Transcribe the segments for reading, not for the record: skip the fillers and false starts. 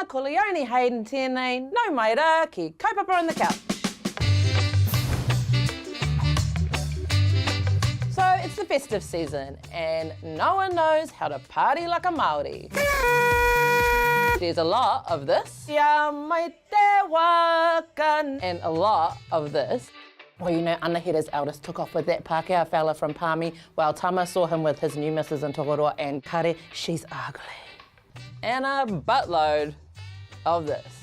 ko Leonie Hayden tēnei, no mai rā ki Kaupapa On The Couch. So it's the festive season and no one knows how to party like a Māori. There's a lot of this, ia mai te waka, and a lot of this. Well, you know, Anahere's eldest took off with that Pākehā fella from Pāmi, while Tama saw him with his new missus in Tokoroa, and Kare, she's ugly. And a buttload of this.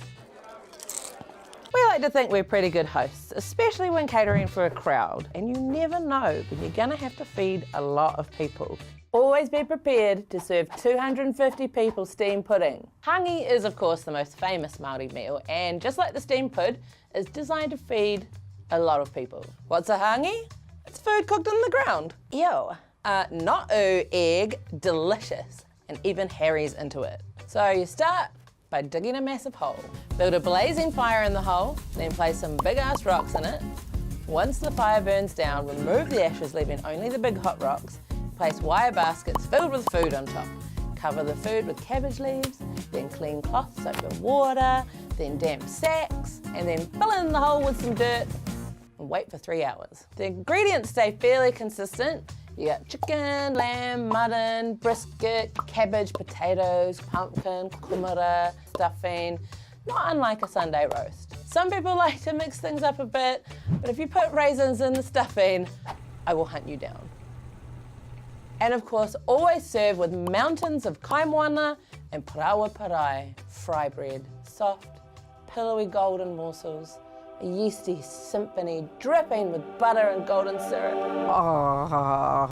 We like to think we're pretty good hosts, especially when catering for a crowd, and you never know when you're gonna have to feed a lot of people. Always be prepared to serve 250 people steamed pudding. Hangi is, of course, the most famous Māori meal, and just like the steamed pud, is designed to feed a lot of people. What's a hangi? It's food cooked in the ground. Ew. Not ooh, egg, delicious, and even haere's into it. So you start by digging a massive hole. Build a blazing fire in the hole, then place some big ass rocks in it. Once the fire burns down, remove the ashes, leaving only the big hot rocks. Place wire baskets filled with food on top. Cover the food with cabbage leaves, then clean cloths soaked with water, then damp sacks, and then fill in the hole with some dirt and wait for 3 hours. The ingredients stay fairly consistent. You got chicken, lamb, mutton, brisket, cabbage, potatoes, pumpkin, kumara, stuffing, not unlike a Sunday roast. Some people like to mix things up a bit, but if you put raisins in the stuffing, I will hunt you down. And of course, always serve with mountains of kaimoana and parawa parai, fry bread, soft, pillowy golden morsels, a yeasty symphony dripping with butter and golden syrup. Oh.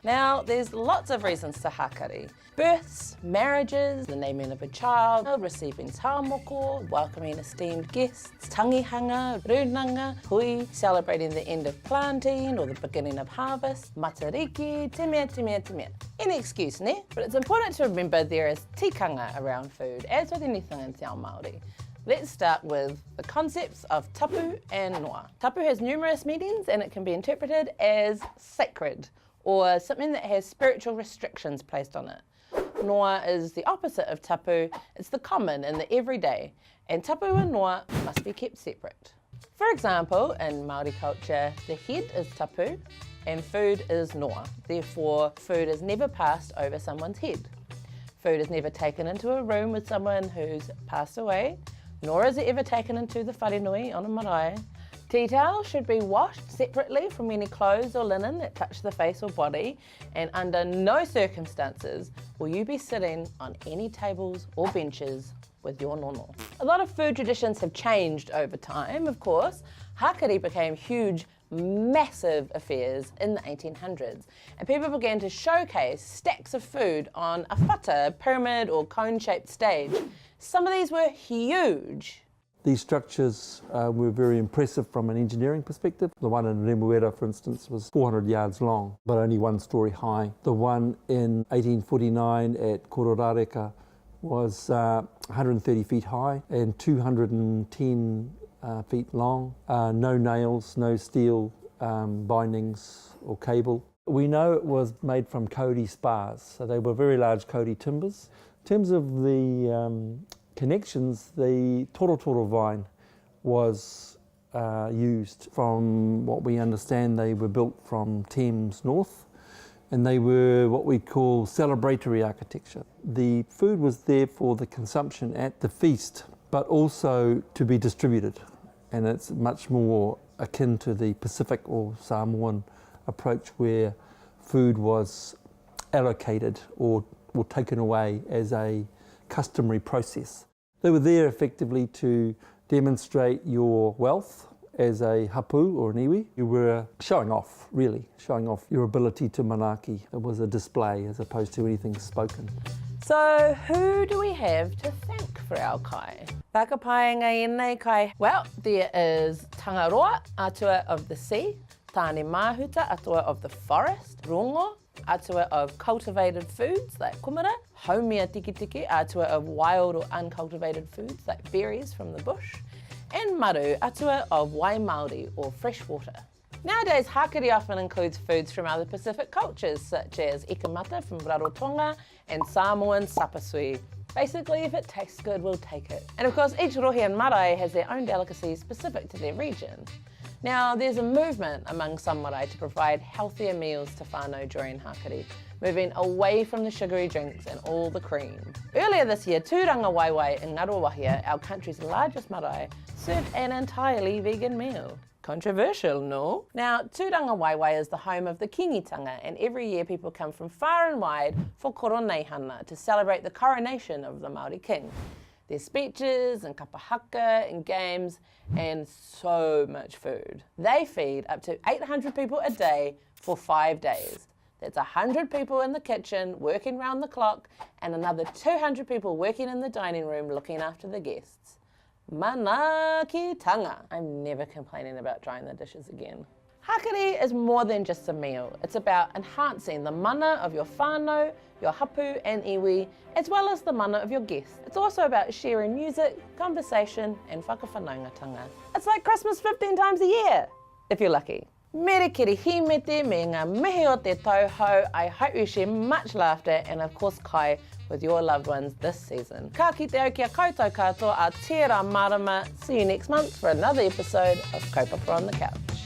Now, there's lots of reasons to hākari. Births, marriages, the naming of a child, receiving tāmoko, welcoming esteemed guests, tangihanga, runanga, hui, celebrating the end of planting or the beginning of harvest, matariki, te mea, te mea, te mea. Any excuse, ne? But it's important to remember there is tikanga around food, as with anything in Te Ao Māori. Let's start with the concepts of tapu and noa. Tapu has numerous meanings and it can be interpreted as sacred or something that has spiritual restrictions placed on it. Noa is the opposite of tapu. It's the common and the everyday, and tapu and noa must be kept separate. For example, in Māori culture, the head is tapu and food is noa. Therefore, food is never passed over someone's head. Food is never taken into a room with someone who's passed away, nor is it ever taken into the wharenui on a marae. Tea towels should be washed separately from any clothes or linen that touch the face or body, and under no circumstances will you be sitting on any tables or benches with your nono. A lot of food traditions have changed over time, of course. Hākari became huge, massive affairs in the 1800s, and people began to showcase stacks of food on a whata, pyramid or cone-shaped stage. Some of these were huge. These structures were very impressive from an engineering perspective. The one in Remuera, for instance, was 400 yards long, but only 1 story high. The one in 1849 at Kororareka was 130 feet high and 210 feet long. No nails, no steel bindings or cable. We know it was made from kauri spars, so they were very large kauri timbers. In terms of the connections, the torotoro vine was used. From what we understand, they were built from Thames North, and they were what we call celebratory architecture. The food was there for the consumption at the feast, but also to be distributed, and it's much more akin to the Pacific or Samoan approach where food was allocated or taken away as a customary process. They were there effectively to demonstrate your wealth as a hapu or an iwi. You were showing off, really, showing off your ability to manaaki. It was a display as opposed to anything spoken. So who do we have to thank for our kai? Whakapaenga i nei kai. Well, there is Tangaroa, atua of the sea, Tāne Mahuta, atua of the forest, Rango, atua of cultivated foods like kumara, Haumia tiki tiki, atua of wild or uncultivated foods like berries from the bush, and Maru, atua of wai Māori or fresh water. Nowadays, hākari often includes foods from other Pacific cultures such as ikamata from Rarotonga and Samoan sapasui. Basically, if it tastes good, we'll take it. And of course, each rohe and marae has their own delicacies specific to their region. Now, there's a movement among some marae to provide healthier meals to whānau during Hākari, moving away from the sugary drinks and all the cream. Earlier this year, Tūranga Waiwai in Ngaruawahia, our country's largest marae, served an entirely vegan meal. Controversial, no? Now, Tūranga Waiwai is the home of the kingitanga, and every year people come from far and wide for koroneihana to celebrate the coronation of the Māori king. There's speeches and kapahaka and games and so much food. They feed up to 800 people a day for 5 days. That's 100 people in the kitchen working round the clock and another 200 people working in the dining room looking after the guests. Manakitanga. I'm never complaining about drying the dishes again. Hākari is more than just a meal. It's about enhancing the mana of your whānau, your hapu and iwi, as well as the mana of your guests. It's also about sharing music, conversation and whakawhanaungatanga. It's like Christmas 15 times a year, if you're lucky. Mere kiri himete me ngā mihi o te tauhou. I hope you share much laughter and of course kai with your loved ones this season. Ka kite au kia koutou katoa a tērā marama. See you next month for another episode of Kaupapa On The Couch.